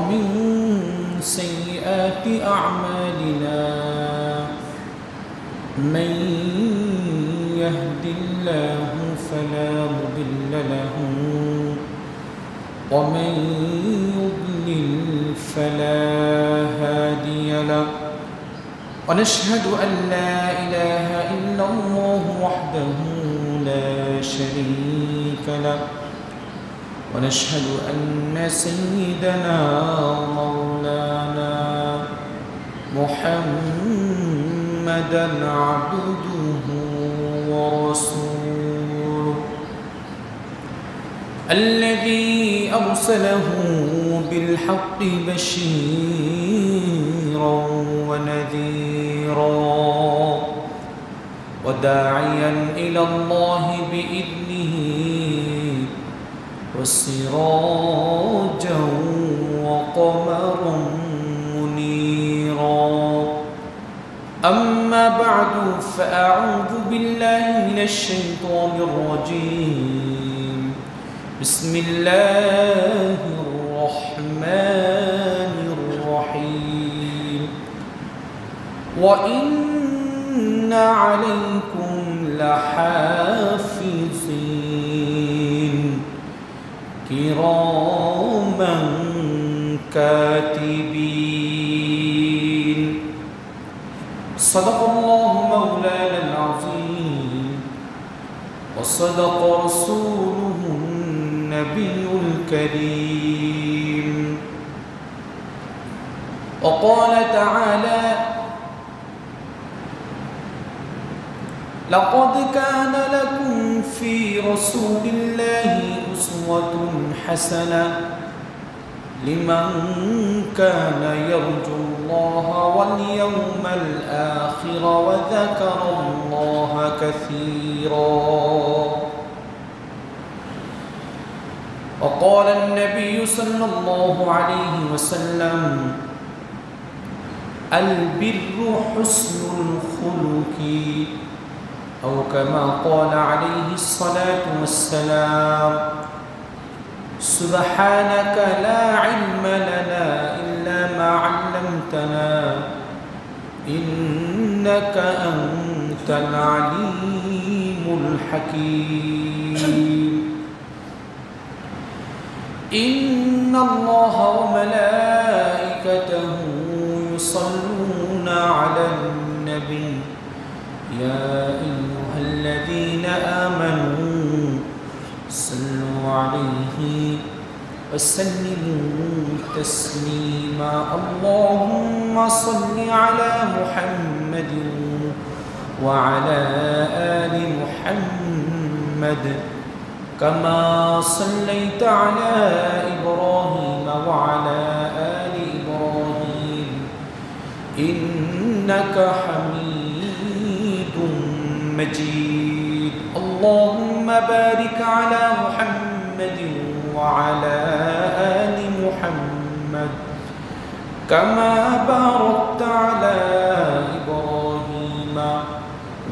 ومن سيئات أعمالنا من يهد الله فلا مضل له ومن يضلل فلا هادي له ونشهد أن لا إله إلا الله وحده لا شريك له ونشهد أن سيدنا مولانا محمدا عبده ورسوله الذي أرسله بالحق بشيرا ونذيرا وداعيا إلى الله بإذنه وسراجا وقمرا منيرا أما بعد فأعوذ بالله من الشيطان الرجيم بسم الله الرحمن الرحيم وإن عليكم لحافظين كراما كاتبين صدق الله مولانا العظيم وصدق رسوله النبي الكريم وقال تعالى لقد كان لكم في رسول الله أسوة حسنة لمن كان يرجو الله واليوم الآخر وذكر الله كثيرا وقال النبي صلى الله عليه وسلم البر حسن الخلق أو كما قال عليه الصلاة والسلام سبحانك لا علم لنا إلا ما علمتنا إنك أنت العليم الحكيم إن الله وملائكته يصلون على النبي يا أيها الذين آمنوا صلوا عليه وسلموا تسليما اللهم صل على محمد وعلى آل محمد كما صليت على إبراهيم وعلى آل إبراهيم إنك حميد مجيد اللهم بارك على محمد وعلى آل محمد كما باركت على إبراهيم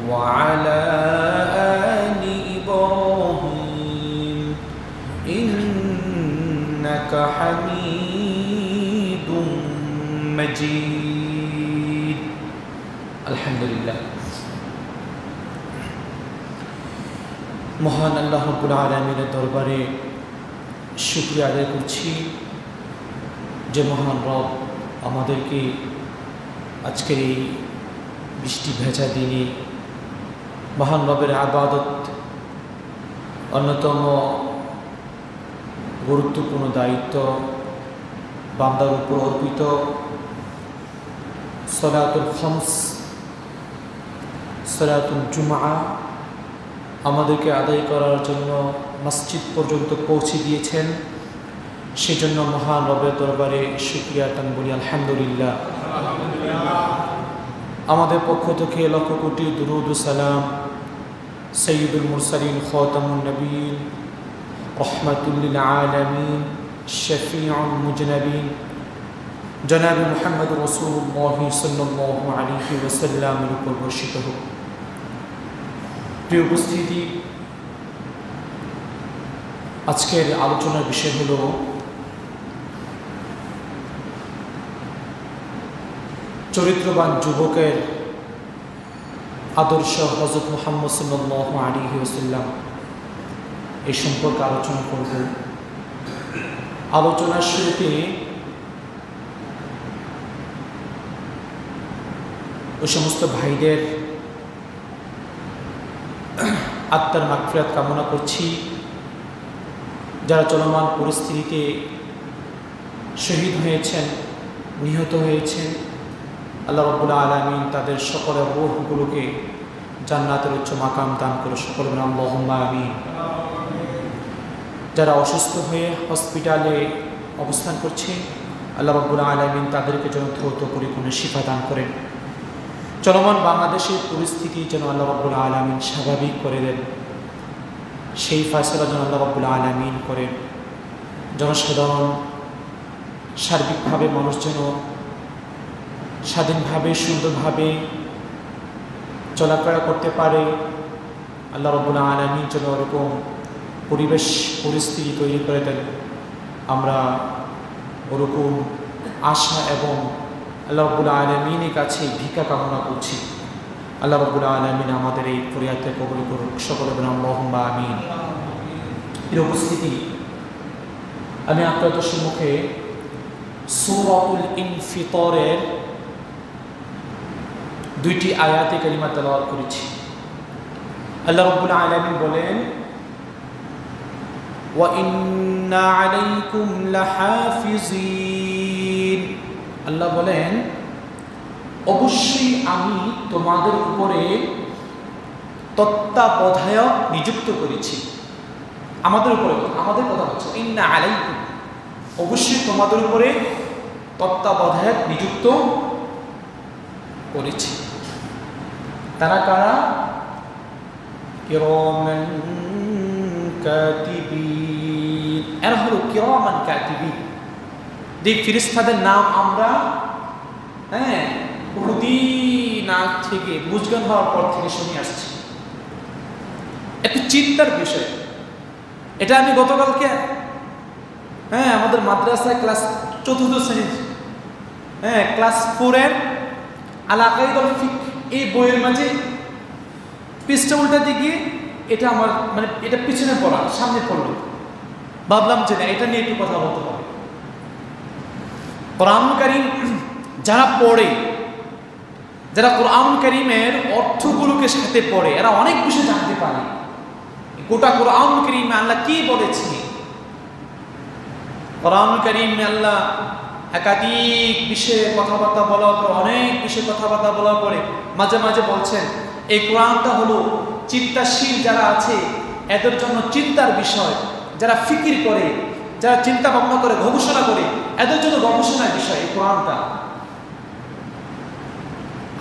وعلى آل إبراهيم إنك حميد مجيد الحمد لله মহান আল্লাহ রাব্বুল আলামিনের দরবারে শুকরিয়া আদায় করছি যে মহান রব আমাদেরকে আজকের এই বৃষ্টি ভেজা দিনে মহান রবের ইবাদত অন্যতম গুরুত্বপূর্ণ দায়িত্ব বান্দার উপর অর্পিত সালাতুল খামস সালাতুল জুমআ আমাদেরকে আদায় করার জন্য মসজিদ পর্যন্ত পৌঁছে দিয়েছেন সেজন্য মহান রবের দরবারে শুকরিয়া আদান বলি আলহামদুলিল্লাহ আমাদের পক্ষ থেকে লক্ষ কোটি দুরূদ ও সালাম সাইয়্যিদুল মুরসালিন খাতামুন নবিয়্যিন রাহমাতুল লিল আলামিন শফিউল মুজনাবিন জনাব মুহাম্মদ রাসূলুল্লাহ সাল্লাল্লাহু আলাইহি ওয়াসাল্লামের উপর বর্ষিত হোক। প্রিয় উপস্থিতি, আজকের আলোচনার বিষয় হলো চরিত্রবান যুবকের আদর্শ হযরত মুহাম্মদ সাল্লাল্লাহু আলাইহি ওয়াসাল্লাম এই সম্পর্কে আলোচনা করব। আলোচনার শুরুতে ওই সমস্ত ভাইদের আত্মার মাগফিরাত কামনা করছি, যারা চলমান পরিস্থিতিতে শহীদ হয়েছেন, নিহত হয়েছেন। আল্লাহ রাব্বুল আলামিন তাদের সকলের রূহগুলোকে জান্নাতের উচ্চ মাকাম দান করে সকলে বলেন আল্লাহুম্মা আমিন। যারা অসুস্থ হয়ে হসপিটালে অবস্থান করছে, আল্লাহ রাব্বুল আলামিন তাদেরকে যেন দ্রুত পরিপূর্ণ শিফা দান করেন। চলমান বাংলাদেশের পরিস্থিতি যেন আল্লাহ রাব্বুল আলামিন স্বাভাবিক করে দেন, সেই ফয়সালা যেন আল্লাহ রাব্বুল আলামিন করেন। জনসাধারণ সার্বিকভাবে মানুষ যেন স্বাধীনভাবে সুন্দরভাবে চলাফেরা করতে পারে, আল্লাহ রাব্বুল আলামিন যেন এরকম পরিবেশ পরিস্থিতি তৈরি করে দেন। আমরা ওরকম আশা এবং আল্লাহ রাব্বুল আলামিনের কাছে ভিক্ষা কামনা করছি। আল্লাহ রাব্বুল আলামিন আমাদের এই ফরিয়াদকে কবুল করুন, সকলে বলেন আল্লাহুম্মা আমিন। এর উপস্থিতি, আমি আপনাদের সম্মুখে সূরাতুল ইনফিতারের দুইটি আয়াতে কারিমা তেলাওয়াত করেছি। আল্লাহ রাব্বুল আলামিন বলেন, ওয়া ইন্না আলাইকুম লাহাফিজিন। আল্লাহ বলেন, অবশ্যই আমি তোমাদের উপরে তত্ত্বাবধায়ক নিযুক্ত করেছি। আমাদের উপরে, আমাদের কথা হচ্ছে ইন্না আলাইকুম, অবশ্যই তোমাদের উপরে তত্ত্বাবধায়ক নিযুক্ত করেছি। তারা কারা? কিরামান কাতিবিন। এরা হলো কিরামান কাতিবিন, যে ফেরেশতাদের নাম আমরা বহুদিন আগ থেকে বুঝগান হওয়ার পর থেকে শুনে আসছি। একটু চিন্তার বিষয় এটা। আমি গতকালকে আমাদের মাদ্রাসায় ক্লাস 4th শ্রেণীর ক্লাস 4-এর আল আকাইদুল ফিকহ এই বইয়ের মাঝে পৃষ্ঠা উল্টাতে গিয়ে এটা আমার মানে এটা পিছনে পড়া, সামনে পড়ল। ভাবলাম যে না, এটা নিয়ে একটু কথা বলতে হবে। কোরআন কারীম যারা পড়ে, যারা কোরআন কারীমের অর্থগুলোকে সাথে পড়ে, এরা অনেক বিষয় জানতে পারে। গোটা কোরআন কারীমে আল্লাহ কি বলেছে, কোরআন কারীমে আল্লাহ একাধিক বিষয়ে কথাবার্তা বলার পর, অনেক বিষয়ে কথাবার্তা বলার পরে মাঝে মাঝে বলছেন এই কোরআনটা হলো চিন্তাশীল যারা আছে এদের জন্য চিন্তার বিষয়, যারা ফিকির করে, যারা চিন্তা ভাবনা করে, গবেষণা করে, এদের জন্য গবেষণার বিষয় এই কোরআনটা।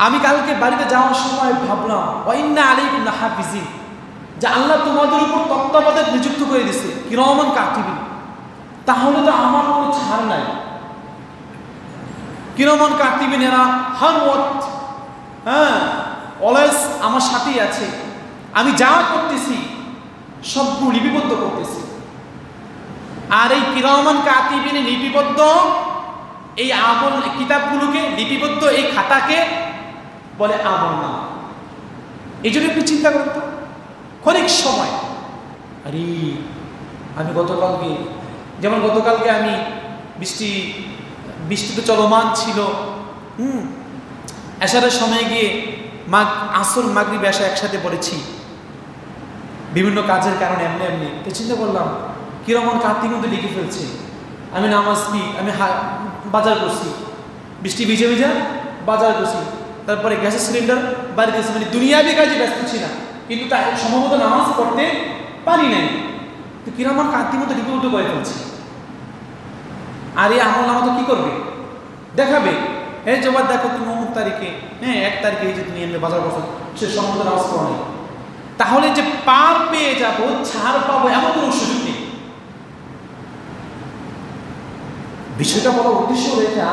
আমি কালকে বাড়িতে যাওয়ার সময় ভাবলাম ওয়া ইন্না আলাইকুম লাহাফিজিন, যে আল্লাহ তোমাদের উপর তত্ত্বাবধায়ক নিযুক্ত করে দিয়েছে কিরামান কাতিবিন। তাহলে তো আমার কোনো ছাড় নাই। কিরামান কাতিবিন এরা হার ওয়াক্ত অলওয়েজ আমার সাথেই আছে। আমি যা করতেছি সবগুলো লিপিবদ্ধ করতেছি। আর এই কিরামান কাতিবিনে লিপিবদ্ধ এই আমল কিতাবগুলোকে লিপিবদ্ধ এই খাতাকে বলে আমলনামা। এই জন্য একটু চিন্তা করতো ক্ষণিক সময়। আরে আমি গতকালকে আমি বৃষ্টিতে চলমান ছিল, এশারের সময় গিয়ে আসর মাগরিব এশা একসাথে পড়েছি বিভিন্ন কাজের কারণে এমনি তো চিন্তা করলাম কিরকম কার্তিক কিন্তু লিখে ফেলছে। আমি নামাজ আমি বাজার করছি, বৃষ্টি ভিজে ভিজে বাজার করছি, তারপরে গ্যাসের সিলিন্ডার বাড়ি দিয়েছি, মানে দুনিয়াবি কাজে ব্যস্ত ছিলাম, কিন্তু তাই সম্ভবত নামাজ পড়তে পারি নাই। তো কিরকম কার্তিক মতো লিপিবদ্ধ করে ফেলছে। আর এই আমল নামা তো কি করবে, দেখাবে জবাব দেখো তুমি অমুক তারিখে 1 তারিখে এই যে তুমি এমনি বাজার করছো, সে সম্ভবত নামাজ পড়া নেই। তাহলে যে পার পেয়ে যাবো, ছাড় পাবো, এমন কোনো সুযোগ নেই। বিষয়টা বলার উদ্দেশ্য এটা,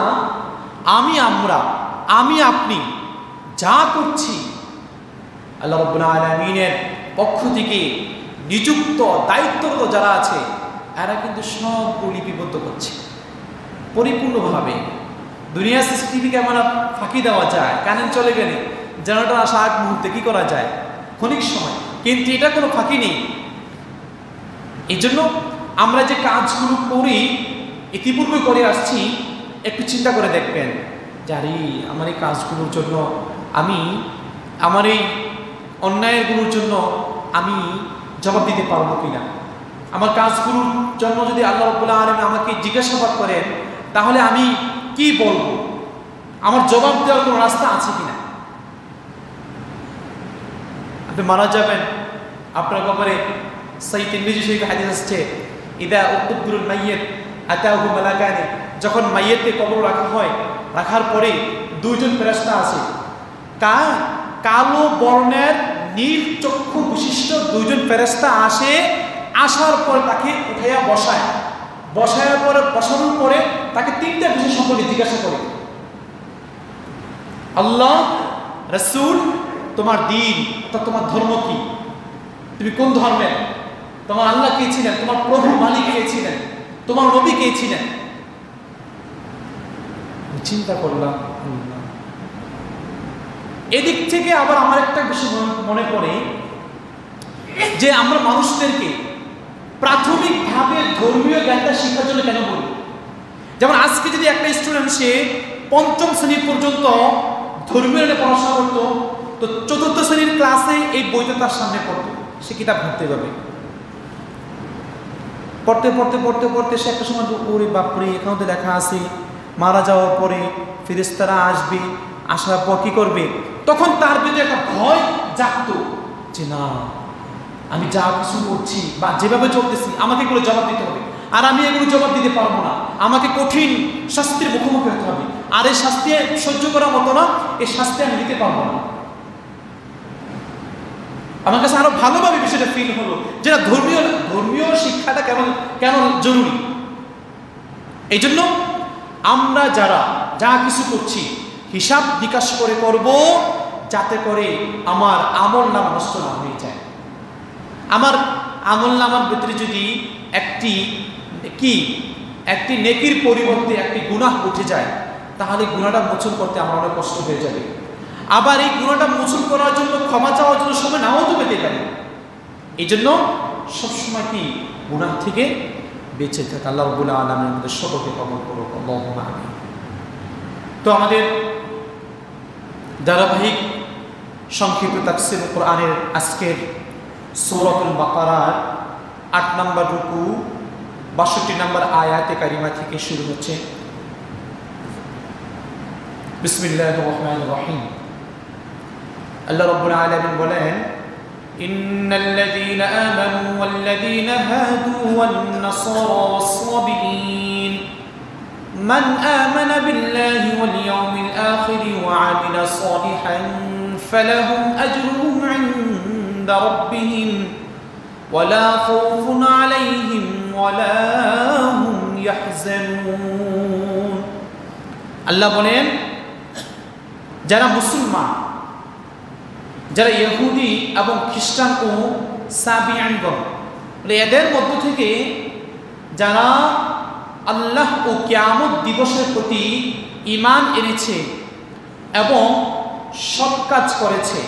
আমি আপনি যা করছি আল্লাহ রাব্বুল আলামিনের পক্ষ থেকে নিযুক্ত দায়িত্বরত যারা আছে এরা কিন্তু সব লিপিবদ্ধ করছে পরিপূর্ণভাবে। দুনিয়া সিসিটিভি ক্যামেরা ফাঁকি দেওয়া যায়, কারেন্ট চলে গেলে জেনারেটর আসা আগ মুহূর্তে কি করা যায়, ক্ষণিক সময়, কিন্তু এটা কোনো ফাঁকি নেই। এই জন্য আমরা যে কাজগুলো করি, ইতিপূর্বে করে আসছি, একটু চিন্তা করে দেখবেন যে আরে আমার এই কাজগুলোর জন্য আমি, আমার এই অন্যায়গুলোর জন্য আমি জবাব দিতে পারবো কিনা। আমার কাজগুলোর জন্য যদি আল্লাহ রাব্বুল আলামিন আমাকে জিজ্ঞাসাবাদ করেন, তাহলে আমি কি বলবো, আমার জবাব দেওয়ার কোনো রাস্তা আছে কিনা। আপনি মারা যাবেন, আপনার ব্যাপারে সহিহ তিরমিজি শরীফে হাদিস আসছে, ইদা উকবুরুল মাইয়িত আতাহু মালাকানি, যখন মাইয়িতকে কবর রাখা হয়, রাখার পরে দুইজন ফেরেশতা আসে, কালো বর্ণের নীল চক্ষু বিশিষ্ট দুইজন ফেরেশতা আসে। আসার পরে তাকে উঠাইয়া বসানোর পরে তাকে তিনটা বিষয় সম্পর্কে জিজ্ঞাসা করে, আল্লাহ, রাসূল, তোমার দ্বীন অর্থাৎ তোমার ধর্ম কি, তুমি কোন ধর্মের, তোমার আল্লাহ কে ছিলেন, তোমার প্রভু মালিক কে ছিলেন, তোমার নবী কে ছিলেন। চিন্তা করলাম, এদিক থেকে আবার আমার একটা বিষয় মনে পড়ে যে আমরা মানুষদেরকে প্রাথমিকভাবে ধর্মীয় জ্ঞানটা শেখার জন্য কেন বলি। যেমন আজকে যদি একটা স্টুডেন্ট সে পঞ্চম শ্রেণী পর্যন্ত ধর্মীয় জ্ঞানে পড়াশোনা করতো, তো চতুর্থ শ্রেণীর ক্লাসে এই বইটা তার সামনে পড়তো, সে কিতাব ঘাটতে পারবে। পড়তে পড়তে পড়তে পড়তে সে একটা সময় ওরে বাপরে, এখানে তো লেখা আছে মারা যাওয়ার পরে ফেরেশতারা আসবে, আসার পর কি করবে, তখন তার ভিতরে একটা ভয় জাগতো যে না, আমি যা কিছু করছি বা যেভাবে চলতেছি আমাকে এগুলো জবাব দিতে হবে, আর আমি এগুলো জবাব দিতে পারবো না, আমাকে কঠিন শাস্তির মুখোমুখি হতে হবে, আর এই শাস্তি সহ্য করার মতো না, এই শাস্তি আমি দিতে পারবো না। আমার কাছে আরো ভালোভাবে বিষয়টা ফিল হলো যেটা ধর্মীয় শিক্ষাটা কেন জরুরি। এই জন্য আমরা যারা যা কিছু করছি হিসাব বিকাশ করে করব, যাতে করে আমার আমল নামা নষ্ট না হয়ে যায়। আমার আমল নামার ভিতরে যদি একটি নেকির পরিবর্তে একটি গুনাহ উঠে যায়, তাহলে গুনাহটা মোচন করতে আমার অনেক কষ্ট হয়ে যাবে। আবার এই গুনাহটা মোচন করার জন্য, ক্ষমা চাওয়ার জন্য সময় নাও তো পেতে পারি। এই জন্য সবসময় কি গুনাহ থেকে বেঁচে থাকে। আল্লাহ রাব্বুল আলামিন আমাদের সকলকে কবুল করুক, আল্লাহুম্মা আমিন। তো আমাদের ধারাবাহিক সংক্ষিপ্ত তাফসীর কোরআনের আজকের সূরাতুল বাকারার ৮ নম্বর রুকু ৬২ নম্বর আয়াতে কারিমা থেকে শুরু হচ্ছে। বিসমিল্লাহির রহমানির রহিম। আল্লাহ রাব্বুল আলামিন বলেন, ইন্নাল্লাযীনা আমানু ওয়াল্লাযীনা হাদু ওয়ান-নাসারা ওয়াস-সাবিঈন মান আমানা বিল্লাহি ওয়াল ইয়াউমিল আখির ওয়া আমিলা সালিহান ফালাহুম আজরুহুম ইনদা রাব্বিহিম ওয়ালা খাউফুন আলাইহিম ওয়ালা হুম ইয়াহজানুন। আল্লাহ বলেন, যারা মুসলমান, যারা ইহুদি এবং খ্রিস্টান ও সাবিঈনগণ, এদের মধ্য থেকে যারা আল্লাহ ও কিয়ামত দিবসের প্রতি ঈমান এনেছে এবং সৎ কাজ করেছে,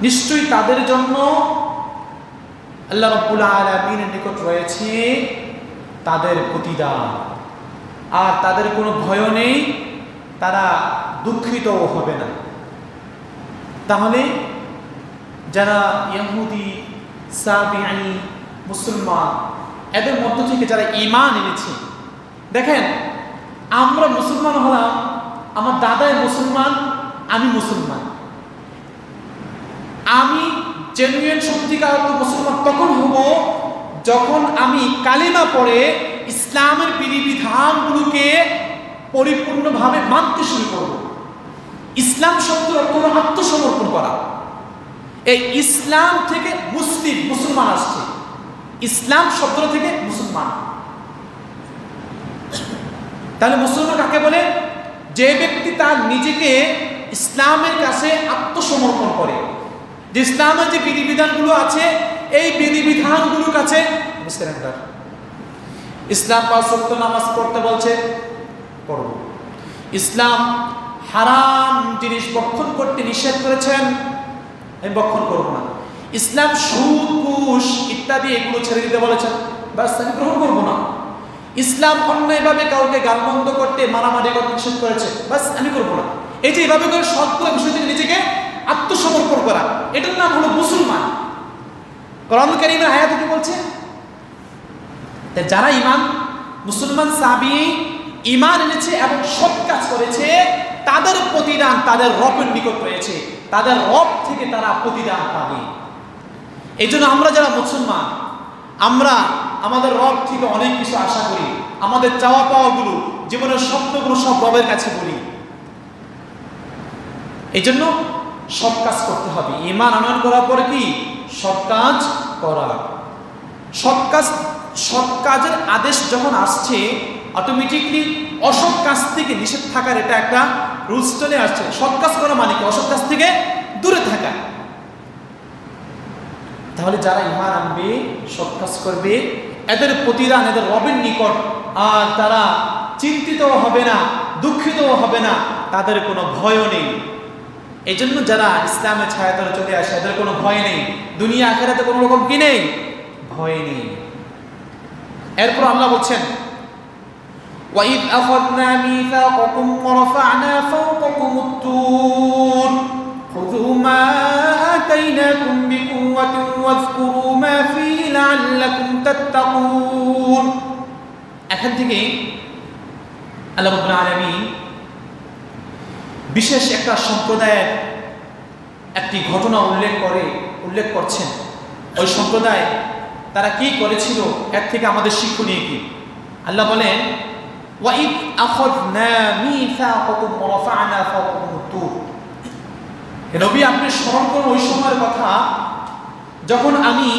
নিশ্চয়ই তাদের জন্য আল্লাহ রাব্বুল আলামিনের নিকট রয়েছে তাদের প্রতিদান, আর তাদের কোনো ভয় নেই, তারা দুঃখিতও হবে না। তাহলে যারা ইহুদি, সাবিঈ, মুসলমান, এদের মধ্য থেকে যারা ঈমান এনেছে, দেখেন আমরা মুসলমান হলাম, আমার দাদাই মুসলমান, আমি মুসলমান। আমি জেনুইন সত্যিকার মুসলমান তখন হব যখন আমি কালিমা পড়ে ইসলামের বিধিবিধানগুলোকে পরিপূর্ণভাবে মানতে শুরু করব। ইসলাম শব্দের অর্থ হলো আত্মসমর্পণ করা। এই ইসলাম থেকে মুসলমান আসছে, ইসলাম শব্দ থেকে মুসলমান। তাহলে মুসলমান কাকে বলে? যে ব্যক্তি তার নিজেকে ইসলামের কাছে আত্মসমর্পণ করে, যে ইসলামের যে বিধিবিধানগুলো আছে এই বিধিবিধানগুলোর কাছে ইসলাম ৫ ওয়াক্ত নামাজ পড়তে বলছে, করব। ইসলাম হারাম জিনিস ভক্ষণ করতে নিষেধ করেছেন, আমি ভক্ষণ করব না। ইসলাম সুদ ঘুষ ইত্যাদি এগুলো ছেড়ে দিতে বলেছেন, বাস আমি গ্রহণ করব না। ইসলাম অন্যায়ভাবে কাউকে গালমন্দ করতে মারামারি করতে নিষেধ করেছে, বাস আমি করব না। এই যে এইভাবে করে সবগুলো বিষয় থেকে নিজেকে আত্মসমর্পণ করা, এটার নাম হলো মুসলমান। কোরআন কারীমের আয়াত কি বলছে? যারা ঈমান মুসলমান সাহাবী ঈমান এনেছে এবং সৎ কাজ করেছে, তাদের প্রতিদান তাদের রবের নিকট রয়েছে, তাদের রব থেকে তারা প্রতিদান পাবে। এই জন্য আমরা যারা মুসলমান, আমরা আমাদের রব থেকে অনেক কিছু আশা করি। আমাদের চাওয়া পাওয়াগুলো, জীবনের স্বপ্নগুলো সব রবের কাছে বলি। এই জন্য সৎ কাজ করতে হবে। ঈমান আনয়ন করার পরে কি সৎ কাজ করা। সৎ কাজের আদেশ যখন আসছে, অটোমেটিকলি অসৎ কাজ থেকে নিষেধ থাকার এটা একটা রুলস চলে আসছে। সৎ কাজ করা মানে কি? অসৎ কাজ থেকে দূরে থাকা। তাহলে যারা ঈমান আনবে, সৎ কাজ করবে, এদের প্রতিদান এদের রবের নিকট, আর তারা চিন্তিত হবে না, দুঃখিত হবে না, তাদের কোনো ভয়ও নেই। এই জন্য যারা ইসলামের ছায়াতলে চলে আসে, এদের কোনো ভয় নেই, দুনিয়া আখিরাতে কোনো রকম কি নেই, ভয় নেই। এরপর আল্লাহ বলছেন, وَإِذْ أَخَذْنَا مِيثَاقَكُمْ وَرَفَعْنَا فَوْقَكُمُ الطُّورَ خُذُوا مَا آتَيْنَاكُمْ بِقُوَّةٍ وَاذْكُرُوا مَا فِيهِ لَعَلَّكُمْ تَتَّقُونَ। এখান থেকে আল্লাহ রাব্বুল আলামিন বিশেষ একটা সম্প্রদায়ের একটি ঘটনা উল্লেখ করছেন। ওই সম্প্রদায় তারা কি করেছিল, এর থেকে আমাদের শিক্ষণীয় কি? আল্লাহ বলেন, وَإِذْ أَخَذْنَا مِيثَاقَكُمْ وَرَفَعْنَا فَوْقَكُمُ الطُّورَ। হে নবী, আপনি স্মরণ করুন ওই সময়ের কথা যখন আমি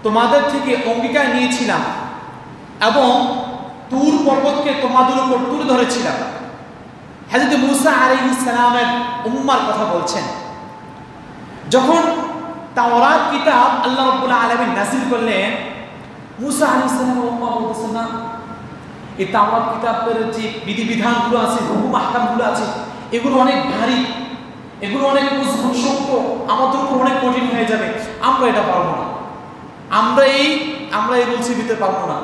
তোমাদের থেকে অঙ্গীকার নিয়েছিলাম এবং তুর পর্বতকে তোমাদের উপর তুলে ধরেছিলাম। হযরত মূসা আলাইহিস সালামের উম্মার কথা বলছেন। যখন তাওরাত কিতাব আল্লাহ রাব্বুল আলামিন নাযিল করলেন, মূসা আলাইহিস সালামের উম্মা বলতেছেন, না, এই তাওরাত কিতাবের যে বিধিবিধানগুলো আছে, হুকুম আহকামগুলো আছে, এগুলো অনেক ভারী, এগুলো অনেক শক্ত, আমাদের উপর অনেক কঠিন হয়ে যাবে, আমরা এটা পারবো না, আমরা এই রুলসি দিতে পারবো না।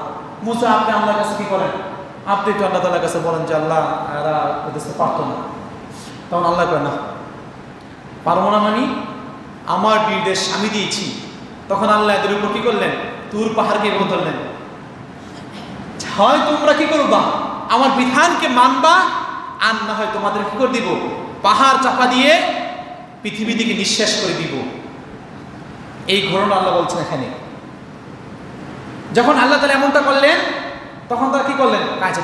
মূসা, আপনি আল্লাহর কাছে কি করেন? আপনি একটু আল্লাহ তাআলার কাছে বলেন যে আল্লাহ, এরা ওদের পারতো না। তখন আল্লাহ কয়, না, পারবো না মানে আমার নির্দেশ আমি দিয়েছি। তখন আল্লাহ এদের উপর কি করলেন? তুর পাহাড়কে ধরলেন, হয় তোমরা কি করবা, আমার বিধানকে মানবা, আর না হয় তোমাদের কি করে দিব, পাহাড় চাপা দিয়ে পৃথিবী থেকে নিঃশেষ করে দিব। এই ঘটনা আল্লাহ বলছেন এখানে। যখন আল্লাহ তাআলা এমনটা করলেন, তখন তারা কি করলেন? আচ্ছা,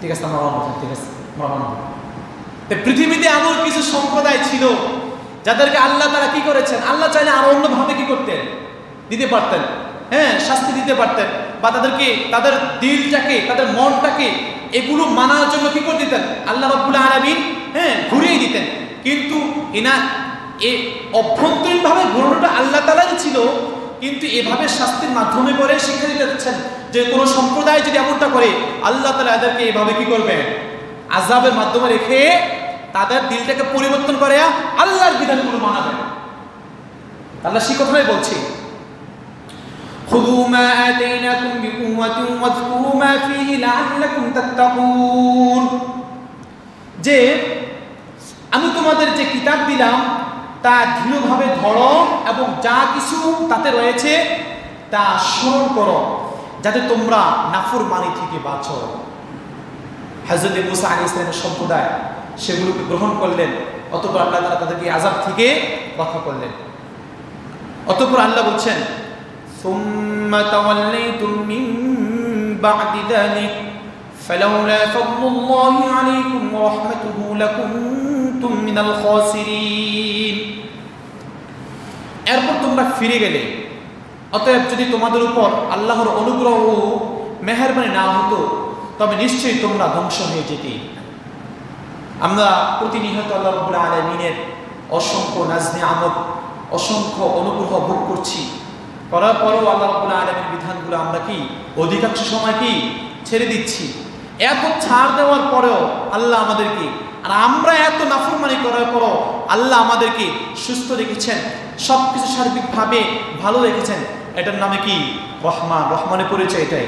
ঠিক আছে, আমরা মানব, ঠিক আছে, আমরা মানব। পৃথিবীতে এমন কিছু সম্প্রদায় ছিল যাদেরকে আল্লাহ তাআলা কি করেছেন, আল্লাহ চাইলে আরো অন্যভাবে কি করতেন, দিতে পারতেন, হ্যাঁ, শাস্তি দিতে পারতেন, বা তাদেরকে তাদের দিলটাকে, তাদের মনটাকে এগুলো মানার জন্য কি করে দিতেন, আল্লাহ রাব্বুল আলামিন ঘুরিয়ে দিতেন। কিন্তু অভ্যন্তরীণভাবে ঘোরানোটা আল্লাহ তাআলারই ছিল, কিন্তু এভাবে শাস্তির মাধ্যমে করে শিক্ষা দিতে যাচ্ছেন যে কোনো সম্প্রদায় যদি এমনটা করে, আল্লাহ তাআলা এদেরকে এভাবে কি করবেন, আযাবের মাধ্যমে রেখে তাদের দিলটাকে পরিবর্তন করে আল্লাহর বিধানগুলো মানাবেন। আল্লাহ সেই কথাই বলছে, খুযু মা আতাইনাকুম বিকুওয়াতিন ওয়াযকুরু মা ফীহি লাআল্লাকুম তাত্তাকুন। যে আমি তোমাদের যে কিতাব দিলাম তা দৃঢ়ভাবে ধরো এবং যা কিছু তাতে রয়েছে তা স্মরণ করো, যাতে তোমরা নাফরমানি থেকে বাঁচো। হযরত মূসা আলাইহিস সালামের সম্প্রদায় সেগুলোকে গ্রহণ করলেন, অতঃপর আল্লাহ তাআলা তাদেরকে আযাব থেকে রক্ষা করলেন। অতঃপর আল্লাহ বলছেন, সুম্মা তাওয়াল্লাইতুম মিন বা'দি যালিক ফালাউলা ফাদলুল্লাহি আলাইকুম ওয়া রাহমাতুহু লাকুনতুম মিনাল খাসিরিন। এরপর তোমরা ফিরে গেলে, অতএব যদি তোমাদের উপর আল্লাহর অনুগ্রহ ও মেহেরবানি না হতো তবে নিশ্চয়ই তোমরা ধ্বংস হয়ে যেতে। আমরা প্রতিনিয়ত আল্লাহ রাব্বুল আলামিনের অসংখ্য নাজ-নিয়ামত, অসংখ্য অনুগ্রহ ভোগ করছি, করার পরও আল্লাহ রাব্বুল আলামিনের বিধানগুলো আমরা কি অধিকাংশ সময় কি ছেড়ে দিচ্ছি। এত ছাড় দেওয়ার পরেও আল্লাহ আমাদেরকে, আর আমরা এত নাফরমানি করার পরও আল্লাহ আমাদেরকে সুস্থ রেখেছেন, সবকিছু সার্বিকভাবে ভালো রেখেছেন। এটার নামে কি? রহমান। রহমানের পরিচয় এটাই।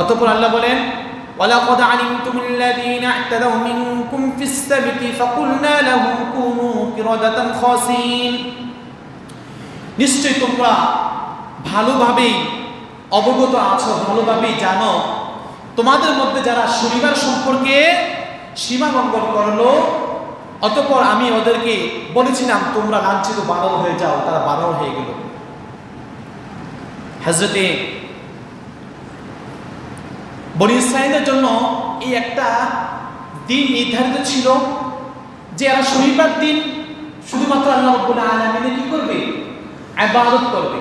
অতঃপর আল্লাহ বলেন, ওয়ালাকাদ আলিমতুমুল্লাযীনা ইহতাদাউ মিনকুম ফিস সাবতি ফাকুলনা লাহুম কুনু কিরাদাতান খাসিন। নিশ্চয়ই তোমরা ভালোভাবেই অবগত আছো, ভালোভাবেই জানো, তোমাদের মধ্যে যারা শনিবার সম্পর্কে সীমা লঙ্ঘন করলো, অতঃপর আমি ওদেরকে বলেছিলাম তোমরা লাঞ্ছিত বানর হয়ে যাও, তারা বানর হয়ে গেল। হযরতে বনী ইসরাঈলের জন্য এই একটা দিন নির্ধারিত ছিল যে এরা শনিবার দিন শুধুমাত্র আল্লাহ রাব্বুল আলামিনের কি করবে? ইবাদত করবে।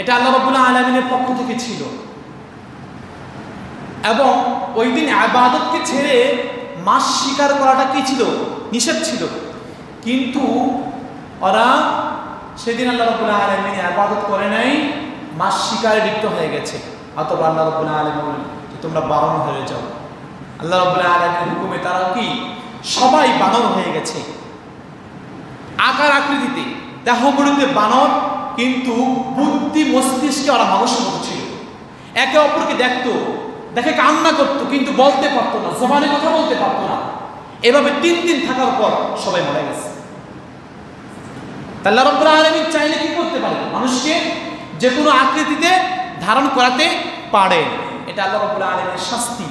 এটা আল্লাহ রাব্বুল আলামিনের পক্ষ থেকে ছিল, এবং ওই দিন ইবাদতকে ছেড়ে মাছ শিকার করাটা কি ছিল? নিষেধ ছিল। কিন্তু ওরা সেদিন আল্লাহ রাব্বুল আলামিন ইবাদত করে নাই, মাছ শিকারে লিপ্ত হয়ে গেছে। অতঃপর আল্লাহ রাব্বুল আলামিন বলেন তোমরা বানর হয়ে যাও। আল্লাহ রাব্বুল আলামিনের হুকুমে তারা কি? সবাই বানর হয়ে গেছে। আকার আকৃতিতে দেহগুলিতে বানর, কিন্তু বুদ্ধি মস্তিষ্কে ওরা মানুষের মতো ছিল। একে অপরকে দেখতো, দেখে কান্না করতো, কিন্তু বলতে পারতো না, জবানে কথা বলতে পারতো না। এভাবে 3 দিন থাকার পর সবাই মারা গেছে। আল্লাহ রাব্বুল আলামিন চাইলে কি করতে পারে? মানুষকে যে কোনো আকৃতিতে ধারণ করাতে পারে। এটা আল্লাহ রাব্বুল আলামিনের শাস্তি।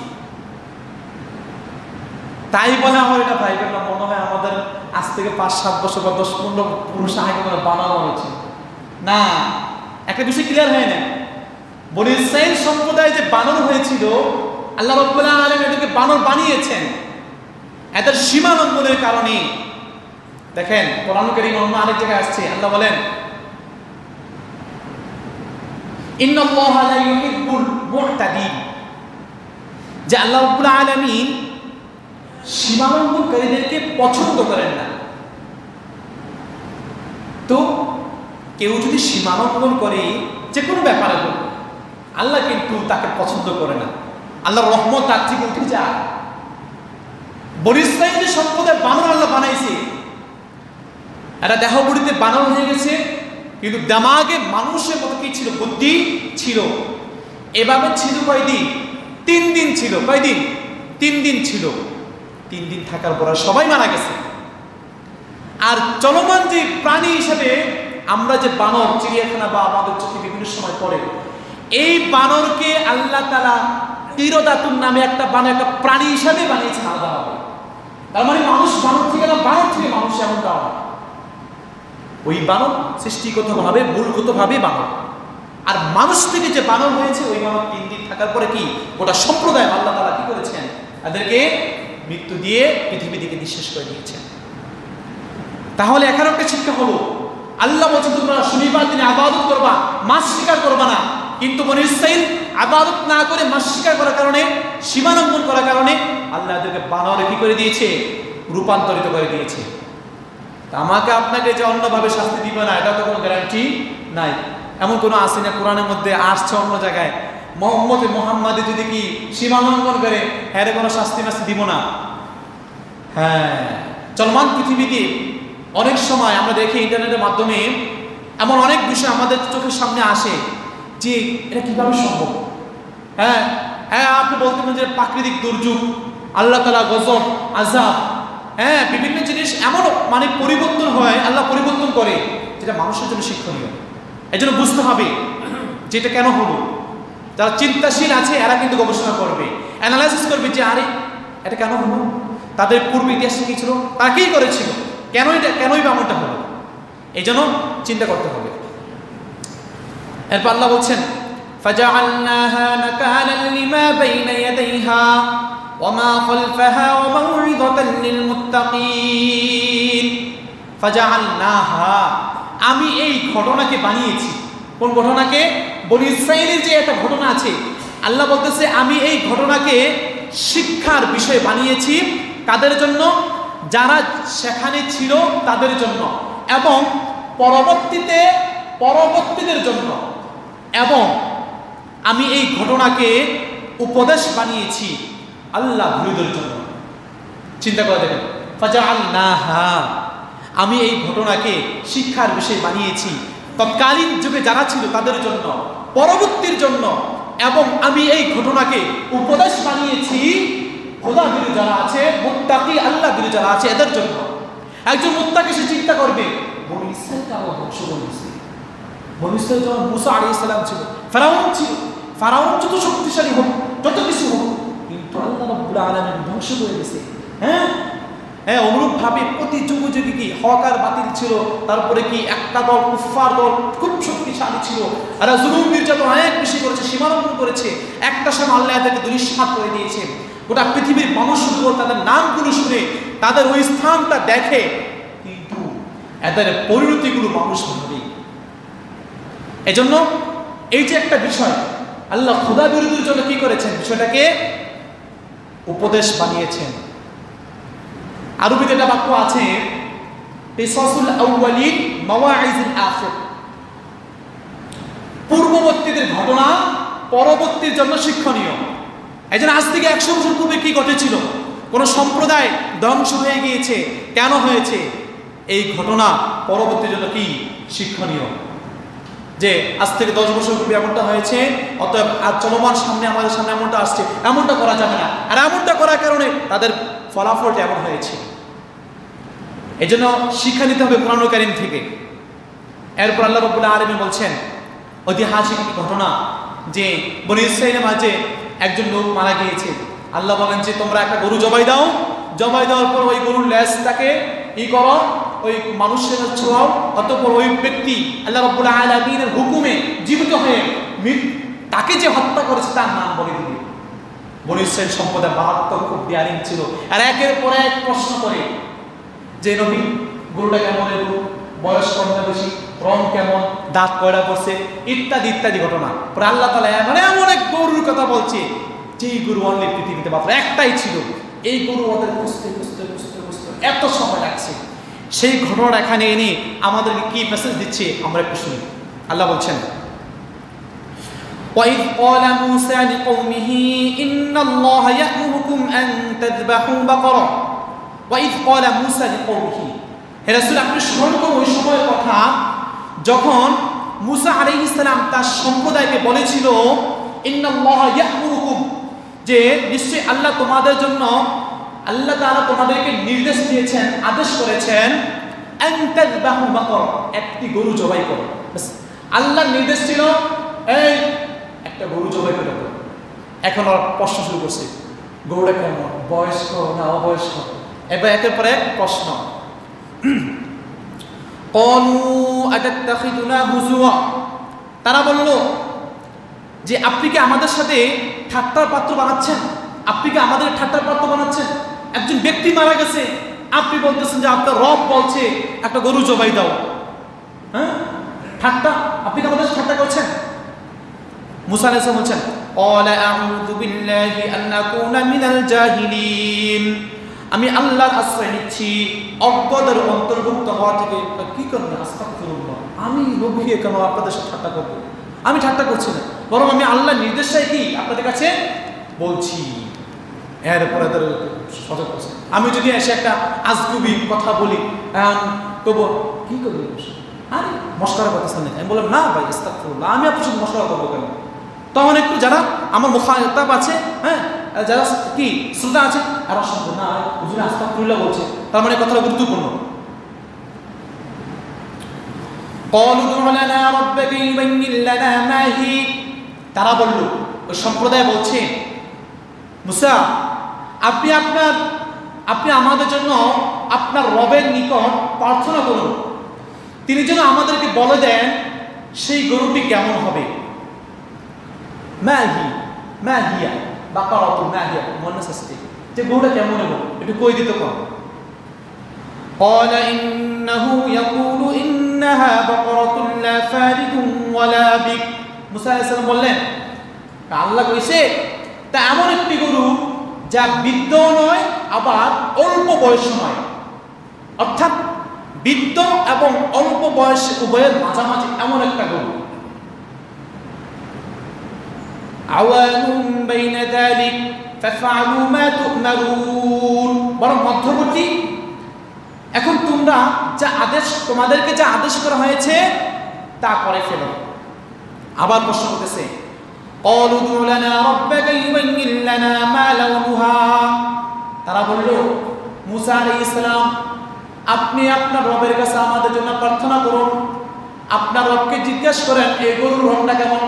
তাই বলে আমার এটা ভাই বললাম, মনে হয় আমাদের আজ থেকে 5-7 বছর বা 10-15 পুরুষ আগে করে বানানো হয়েছে না। একটা বিষয় ক্লিয়ার হয় না, বনী ইসরাঈল সম্প্রদায় যে বানর হয়েছিল, আল্লাহ রাব্বুল আলামিন এদেরকে বানর বানিয়েছেন এদের সীমা লঙ্ঘনের কারণে। দেখেন কোরআন কারীম অন্য আরেক জায়গায় আসছে, আল্লাহ বলেন ইন্নাল্লাহা লা ইউহিব্বুল মু'তাদিন, যে আল্লাহ রাব্বুল আলামিন সীমা লঙ্ঘনকারীদেরকে পছন্দ করেন না। তো কেউ যদি সীমা লঙ্ঘন করে যে কোনো ব্যাপারে, আল্লাহ কিন্তু তাকে পছন্দ করে না। আল্লাহর রহমত তার থেকে উঠে যায়। বনী ইসরাঈল সম্প্রদায় বানর আল্লাহ বানাইছে, এরা দেহগুলিতে বানর হয়ে গেছে, কিন্তু দামাগে মানুষের মতো কি ছিল? বুদ্ধি ছিল। এভাবে ছিল কয়দিন? 3 দিন ছিল। কয়দিন? 3 দিন ছিল। 3 দিন থাকার পর সবাই মারা গেছে। আর চলমান যে প্রাণী হিসেবে আমরা যে বানর চিড়িয়াখানা বা আমাদের চোখে বিভিন্ন সময় পড়ে, এই বানরকে আল্লাহ তাআলা কিরাদাতুন নামে একটা বানর, একটা প্রাণী হিসেবে বানিয়েছেন আলাদাভাবে। তার মানে মানুষ বানর থেকে না, বানর থেকে মানুষ, এমনটা না। ওই বানর সৃষ্টিগতভাবে মূলগতভাবে বানর, আর মানুষ থেকে যে বানর হয়েছে ওই বানর 3 দিন থাকার পরে কি গোটা সম্প্রদায় আল্লাহ তাআলা কি করেছেন? তাদেরকে মৃত্যু দিয়ে পৃথিবী থেকে নিঃশেষ করে দিয়েছেন। তাহলে এখানে একটা শিক্ষা হলো, আল্লাহ বলছেন তোমরা শনিবার দিনে ইবাদত করবা, মাছ শিকার করবা না। কিন্তু বনী ইসরাঈল ইবাদত না করে মাছ শিকার করার কারণে, সীমা লঙ্ঘন করার কারণে আল্লাহ এদেরকে বানরে কি করে দিয়েছে? রূপান্তরিত করে দিয়েছে। আমাকে আপনাকে যে অন্যভাবে শাস্তি দিবে না, এটা তো কোনো গ্যারান্টি নাই। এমন কোনো আছে না কোরআনের মধ্যে আসছে অন্য জায়গায় মোহাম্মদে যদি কি সীমা লঙ্ঘন করে হ্যাঁ কোনো শাস্তি মাস্তি দিব না? হ্যাঁ, চলমান পৃথিবীতে অনেক সময় আমরা দেখি ইন্টারনেটের মাধ্যমে এমন অনেক বিষয় আমাদের চোখের সামনে আসে যে এটা কিভাবে সম্ভব। হ্যাঁ হ্যাঁ, আপনি বলতে পারেন যে প্রাকৃতিক দুর্যোগ, আল্লাহ তাআলা গজব, আযাব, হ্যাঁ বিভিন্ন জিনিস এমন মানে পরিবর্তন হয়, আল্লাহ পরিবর্তন করে, যেটা মানুষের জন্য শিক্ষণীয়। এই জন্য বুঝতে হবে যে এটা কেন হলো। যারা চিন্তাশীল আছে এরা কিন্তু গবেষণা করবে, অ্যানালাইসিস করবে যে আরে এটা কেন হলো, তাদের পূর্বে ইতিহাসে কি ছিল, তারা কি করেছিল, কেনই বা এমনটা হলো। এই জন্য চিন্তা করতে হবে। এরপর আল্লাহ বলছেন ফাজআলনাহা নাকালান লিমা বাইনা ইয়াদাইহা ওয়া মা খালফাহা ওয়া মাউইযাতান লিল মুত্তাকিন। ফাজআলনাহা, আমি এই ঘটনাকে বানিয়েছি। কোন ঘটনাকে? বনী ইসরাঈলের যে একটা ঘটনা আছে, আল্লাহ বলতেছে আমি এই ঘটনাকে শিক্ষার বিষয় বানিয়েছি। কাদের জন্য? যারা সেখানে ছিল তাদের জন্য, এবং পরবর্তীদের জন্য। এবং আমি এই ঘটনাকে উপদেশ বানিয়েছি আল্লাহ ভীরুদের জন্য। চিন্তা করে দেখেন, ফাজআলনাহা, আমি এই ঘটনাকে শিক্ষার বিষয় বানিয়েছি তৎকালীন যুগে যারা ছিল তাদের জন্য, পরবর্তীর জন্য, এবং আমি এই ঘটনাকে উপদেশ বানিয়েছি খোদা ভীরু যারা আছে, মুত্তাকি আল্লাহ ভীরু যারা আছে এদের জন্য। একজন মুত্তাকি সে চিন্তা করবে, বনি ইসরাঈলকে আল্লাহ ধ্বংস করে দিয়েছে। বনি ইসরাঈল যখন মুসা আলাইহিস সালাম ছিল, ফেরাউন ছিল, ফেরাউন যত শক্তিশালী হোক, যত কিছু হোক, কিন্তু আল্লাহ রাব্বুল আলামিন ধ্বংস করে দিয়েছে। হ্যাঁ, অনুরূপভাবে প্রতি যুগে যুগে কি হক আর বাতিল ছিল, তারপরে কি একটা দল কুফফার দল খুব শক্তিশালী ছিল, আর জুলুম নির্যাতন অনেক বেশি করেছে, সীমালঙ্ঘন করেছে। একটা সময় আল্লাহ তাদেরকে দুলিশাত করে দিয়েছে। গোটা পৃথিবীর মানুষগুলো তাদের নামগুলো শুনে, তাদের ওই স্থানটা দেখে, কিন্তু এদের পরিণতিগুলো মানুষ ভাবে। এজন্য এই যে একটা বিষয়, আল্লাহ খোদা বিরোধীর জন্য কি করেছেন, বিষয়টাকে উপদেশ বানিয়েছেন। আরবিতে একটা বাক্য আছে, কিসাসুল আউয়ালিন মাওয়াইজুল আখির, পূর্ববর্তীদের ঘটনা পরবর্তীর জন্য শিক্ষণীয়। এই জন্য আজ থেকে 100 বছর পূর্বে কি ঘটেছিল, কোন সম্প্রদায় ধ্বংস হয়ে গিয়েছে, কেন হয়েছে, এই ঘটনা পরবর্তীর জন্য কি শিক্ষণীয়। যে আজ থেকে 10 বছর পূর্বে এমনটা হয়েছে, অতএব আজ চলমান সামনে আমাদের সামনে এমনটা আসছে, এমনটা করা যাবে না। আর এমনটা করার কারণে তাদের ফলাফলটা এমন হয়েছে। এই জন্য শিক্ষা নিতে হবে কোরআন কারীম থেকে। এরপর আল্লাহ রাব্বুল আলামিন বলছেন ঐতিহাসিক একটি ঘটনা, যে বনী ইসরাঈলের মাঝে একজন লোক মারা গিয়েছে। আল্লাহ বলেন যে তোমরা একটা গরু জবাই দাও, জবাই দেওয়ার পর ওই গরুর লেজটাকে করো, ওই মানুষের ছোঁয়াও, অতঃপর ওই ব্যক্তি আল্লাহ রাব্বুল আলামিনের হুকুমে জীবিত হয়ে তাকে যে হত্যা করেছে তার নাম বলে দিবে। বনী ইসরাঈল সম্প্রদায় মারাত্মক খুব ডেয়ারিং ছিল, আর একের পর এক প্রশ্ন করে যে নবী গরুটা কেমন, বয়স কম না বেশি, রং কেমন, দাঁত কয়টা পড়ছে, ইত্যাদি ইত্যাদি ঘটনা। পরে আল্লাহ তাআলা এমন এক গরুর কথা বলছে, যেই গরু অনলি পৃথিবীতে মাত্র একটাই ছিল। এই গরু ওদের খুঁজতে খুঁজতে খুঁজতে খুঁজতে এত সময় লাগছে। সেই ঘটনাটা এখানে এনে আমাদেরকে কি মেসেজ দিচ্ছে আমরা একটু শুনি। আল্লাহ বলছেন, وَإِذْ قَالَ مُوسَى لِقَوْمِهِ إِنَّ اللَّهَ يَأْمُرُكُمْ أَن تَذْبَحُوا بَقَرَةً وَإِذْ قَالَ مُوسَى لِقَوْمِهِ। হে রাসূল, আপনি স্মরণ করুন ওই সময়ের কথা যখন মুসা আলাইহিস সালাম তার সম্প্রদায়কে বলেছিল, ইন্নাল্লাহা ইয়া'মুরুকুম, যে নিশ্চয়ই আল্লাহ তোমাদের জন্য, আল্লাহ তাআলা তোমাদেরকে নির্দেশ দিয়েছেন, আদেশ করেছেন, আন তাযবাহু বাকরা, একটি গরু জবাই করো। বাস আল্লাহর নির্দেশ ছিল এই একটা গরু জবাই করে দাও। এখন ওরা প্রশ্ন শুরু করছে, গরুটা কেমন, বয়স্ক না অবয়স্ক, এবার একের পর এক প্রশ্ন। ক্বালু আতাত্তাখিযুনা হুজুয়া, তারা বলল যে আপনি কি আমাদের সাথে ঠাট্টার পাত্র বানাচ্ছেন, আপনি কি আমাদের ঠাট্টার পাত্র বানাচ্ছেন? একজন ব্যক্তি মারা গেছে, আপনি বলতেছেন যে আপনার রব বলছে একটা গরু জবাই দাও। হ্যাঁ, ঠাট্টা, আপনি কি আমাদের ঠাট্টা করছেন? মুসা আলাইহিস সালাম বলছেন, ক্বালা আউযু বিল্লাহি আন আকুনা মিনাল জাহিলিন, আমি আল্লাহর আশ্রয় নিচ্ছি অজ্ঞদের অন্তর্ভুক্ত হওয়া থেকে। কি করবেন, আস্তাগফিরুল্লাহ, আমি নবী কেন আপনাদের সাথে ঠাট্টা করবো? আমি ঠাট্টা করছি না, বরং আমি আল্লাহর নির্দেশটাই কি আপনাদের কাছে বলছি। এরপরে সজাগ করছে, আমি যদি এসে একটা আজগুবি কথা বলি তবু কি করবি, আরে মশকরা করতেছেন নাকি? আমি বললাম না ভাই, আস্তাগফিরুল্লাহ, আমি আপনার সাথে মশকরা করবো কেন? তখন একটু যারা আমার মুখাতাব আছে, হ্যাঁ, যারা কি শ্রোতা আছে, আর শুনতো না, হুজুর আস্তাগফিরুল্লাহ বলছে, তার মানে কথাটা গুরুত্বপূর্ণ। ক্বালু উদউ লানা রাব্বাকা ইউবাইয়্যিন লানা মা হি, তারা বলল, ওই সম্প্রদায় বলছে, মুসা আপনি আমাদের জন্য আপনার রবের নিকট প্রার্থনা করুন, তিনি যেন আমাদেরকে বলে দেন সেই গরুটি কেমন হবে। মাহিয়া বাকারাতুন মাহিয়া, মুন্নাস আসছে, যে গরুটা কেমন হবে একটু কই দিতে কর। قال إنه يقول إنها بقرة لا فارض ولا بك। মুসা আলাইহিস সালাম বললেন, আল্লাহ কইছে তা এমন একটি গরু যা বৃদ্ধ নয় আবার অল্প বয়স নয়, অর্থাৎ বৃদ্ধ এবং অল্প বয়স উভয়ের মাঝামাঝি এমন একটা গরু। আওয়ানুম বাইনা যালিক ফাফআলু মা তু'মারুন, বরং মধ্যবর্তী, এখন তোমরা যা আদেশ, তোমাদেরকে যা আদেশ করা হয়েছে তা করে ফেলো। আবার প্রশ্ন করতেছে, ক্বালু উদউ লানা রাব্বাকা ইউবাইয়্যিন লানা মা লাউনুহা, তারা বলল মুসা আলাইহিস সালাম, আপনি আপনার রবের কাছে আমাদের জন্য প্রার্থনা করুন, আপনার রবকে জিজ্ঞাসা করেন এই গরুর রংটা কেমন।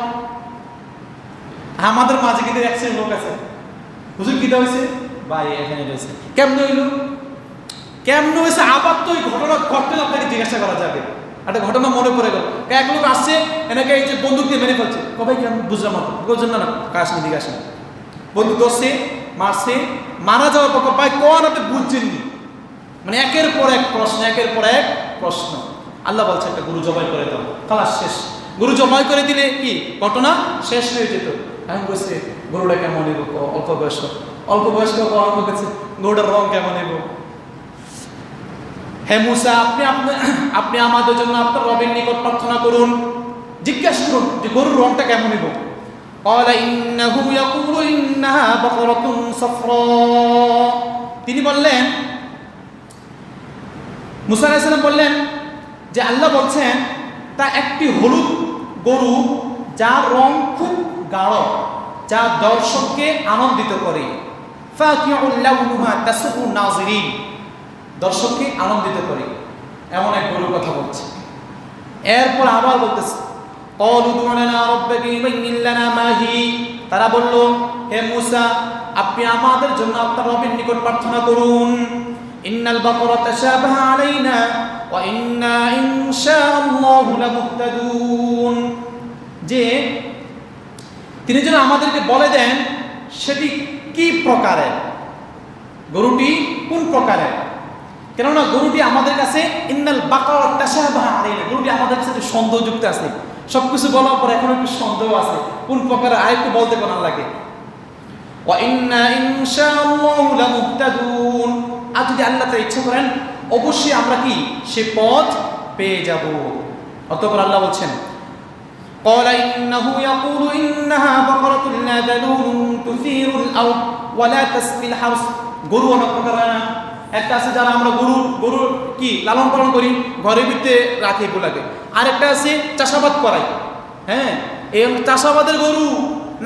আমাদের মাঝে কিন্তু এক শ্রেণীর লোক আছে, হুজুর কি হয়েছে ভাই, এখানে রয়েছে, কেমনে হইল, কেমনে হয়েছে, আবার তো ওই ঘটনা ঘটলে আপনাকে জিজ্ঞাসা করা যাবে। একটা ঘটনা মনে পড়ে গেল, এক লোক আসছে এনাকে এই যে বন্দুক দিয়ে মেরে ফেলছে, কবে কেন বুঝলাম না, বুঝলেন না, কাজ নিয়ে দিকে আসেন, বন্দুক ধরছে, মারছে, মারা যাওয়ার পর ভাই কোন আপনি বুঝছেননি, মানে একের পর এক প্রশ্ন, একের পর এক প্রশ্ন। আল্লাহ বলছে একটা গরু জবাই করে দাও, খালাস শেষ। গরু জবাই করে দিলে কি ঘটনা শেষ হয়ে যেত। এখন বলছে গরুটা কেমন নেব, অল্প বয়স্ক, অল্প বয়স্ক অল্প গেছে, গরুটার রং কেমন নেব। হে মুসা, আপনি আমাদের জন্য আপনার রবের নিকট প্রার্থনা করুন, জিজ্ঞাসা করুন যে গরুর রংটা কেমন নেব। তিনি বললেন, মুসা আলাইহিস সালাম বললেন যে আল্লাহ বলছেন তা একটি হলুদ গরু যার রং খুব গাঢ়, যা দর্শককে আনন্দিত করে, ফাকিউল লাউনুহা তাসুরুন নাযিরিন, দর্শককে আনন্দিত করে, এমন এক গরুর কথা বলছে। এরপর আবার বলতেছে ক্বালু উদউ লানা রাব্বাকা ইউবাইয়্যিন লানা মা হি, তারা বলল হে মুসা, আপনি আমাদের জন্য আপনার রবের নিকট প্রার্থনা করুন, ইন্নাল বাকরা তাশাবাহা আলাইনা ওয়া ইন্না ইনশাআল্লাহু লামুহতাদুন, যে তিনি যেন আমাদেরকে বলে দেন সেটি কি প্রকারের, গরুটি কোন প্রকারের। কেননা গরুটি আমাদের কাছে ইন্নাল বাকরা তাশাবাহা আলাইনা, গরুটি আমাদের কাছে সন্দেহযুক্ত আছে, সবকিছু বলার পর এখন একটু সন্দেহ আছে, কোন প্রকারের আরেকটু বলতে কোন লাগে। ওয়া ইন্না ইনশাআল্লাহু লামুহতাদুন, আর যদি আল্লাহ তাআলা ইচ্ছা করেন অবশ্যই আমরা কি সে পথ পেয়ে যাব। অতঃপর আল্লাহ বলছেন قال إنه يقول إنها بقرة لا ذلول تثير الأرض ولا تسقي الحرث, গরু অনেক প্রকার হয় না, একটা আছে যারা আমরা গরুর কি লালন পালন করি, ঘরের ভিতরে রাখি এগুলাকে, আরেকটা আছে চাষাবাদ করাই। হ্যাঁ, এই চাষাবাদের গরু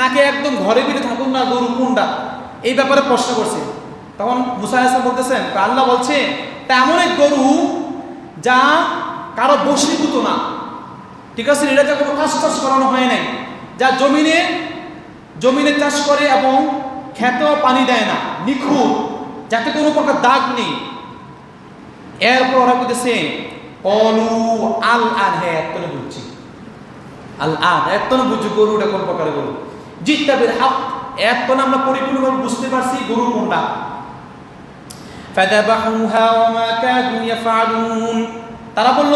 নাকি একদম ঘরের ভিতরে থাকুন না, গরু কোনটা, এই ব্যাপারে প্রশ্ন করছে। তখন মুসা আলাইহিস সালাম বলতেছেন, আল্লাহ বলছে তেমন এক গরু যা কারো বশীভূত না, ঠিক আছে, এটাতে কোনো কাজ করানো হয় নাই, যা জমিনে চাষ করে এবং খেতেও পানি দেয় না, নিখুঁত, যাতে কোনো প্রকার দাগ নেই। এরপর ওরা বলতেছে অলু আল আন, হ্যাঁ এতনে বুঝছি, আল আন এতনে বুঝছি গরুটা কোন প্রকারের গরু, জিত্তাবিল হক, এতনে আমরা পরিপূর্ণভাবে বুঝতে পারছি গরু কোনটা। ফাযাবাহুহা ওয়া মা কাদু ইয়াফআলুন, তারা বলল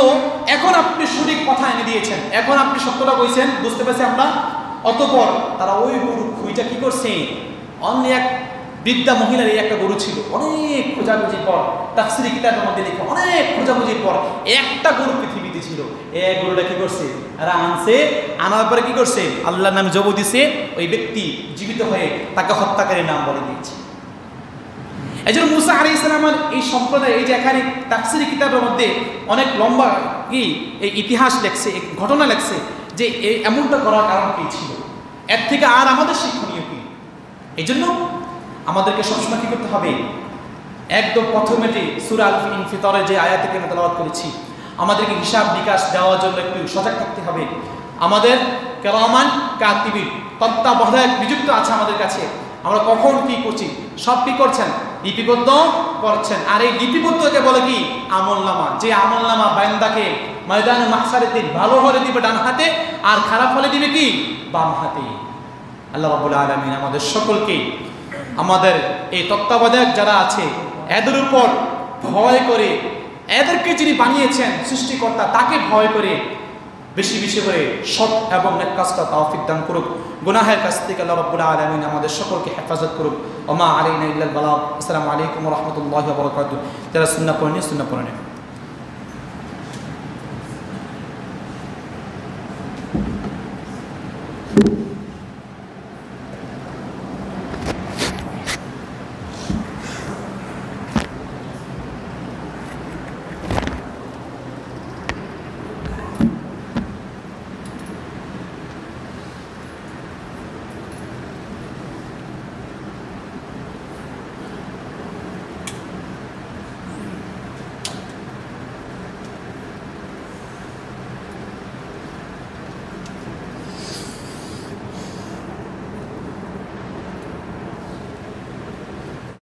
এখন আপনি সঠিক কথা এনে দিয়েছেন, এখন আপনি সত্যটা কইছেন, বুঝতে পারছি আমরা। অতঃপর তারা ওই গরু খুঁজা কি করছে, অন্য এক বৃদ্ধা মহিলার এই একটা গরু ছিল, অনেক খোঁজাখুঁজির পর, তাফসীরি কিতাবের মধ্যে লেখা, অনেক খোঁজাখুঁজির পর একটা গরু পৃথিবীতে ছিল। এই গরুটা কি করছে, এরা আনছে, আনার পরে কি করছে, আল্লাহর নামে জব দিছে, ওই ব্যক্তি জীবিত হয়ে তাকে হত্যাকারীর নাম বলে দিয়েছে। এই জন্য মুসা আলাইহিস সালামের এই সম্প্রদায়, এই যে এখানে তাফসীরি কিতাবের মধ্যে অনেক লম্বা কি এই ইতিহাস লেখছে, ঘটনা লেখছে যে এই এমনটা করার কারণ কি ছিল, এর থেকে আর আমাদের শিক্ষণীয় কি। এই জন্য আমাদেরকে সবসময় কি করতে হবে, একদম প্রথমেতে সূরা আল ইনফিতরের যে আয়াত থেকে আমরা তেলাওয়াত করেছি, আমাদেরকে হিসাব নিকাশ দেওয়ার জন্য একটু সজাগ থাকতে হবে। আমাদের কিরামান কাতিবিন, তত্ত্বাবধায়ক নিযুক্ত আছে আমাদের কাছে, আমরা কখন কি করছি সব কি করছেন, লিপিবদ্ধ করছেন। আর এই লিপিবদ্ধকে বলে কি আমলনামা, যে আমলনামা বান্দাকে ময়দানে মাহশারে দিন ভালো হলে দিবে ডান হাতে, আর খারাপ হলে দিবে কি বাম হাতে। আল্লাহ রাব্বুল আলামিন আমাদের সকলকে আমাদের এই তত্ত্বাবধায়ক যারা আছে এদের উপর ভয় করে, এদেরকে যিনি বানিয়েছেন সৃষ্টিকর্তা তাকে ভয় করে বেশি বেশি করে সৎ এবং নেক কাজটা তৌফিক দান করুক। গুনাহের কাছ থেকে আল্লাহ রাব্বুল আলামিন আমাদের সকলকে হেফাজত করুক। ওমা আলাইনা ইল্লাল বালাগ। আসসালামু আলাইকুম ওয়া রাহমাতুল্লাহি ওয়া বারাকাতুহু। যারা সুন্নাহ পড়েন সুন্নাহ পড়েন।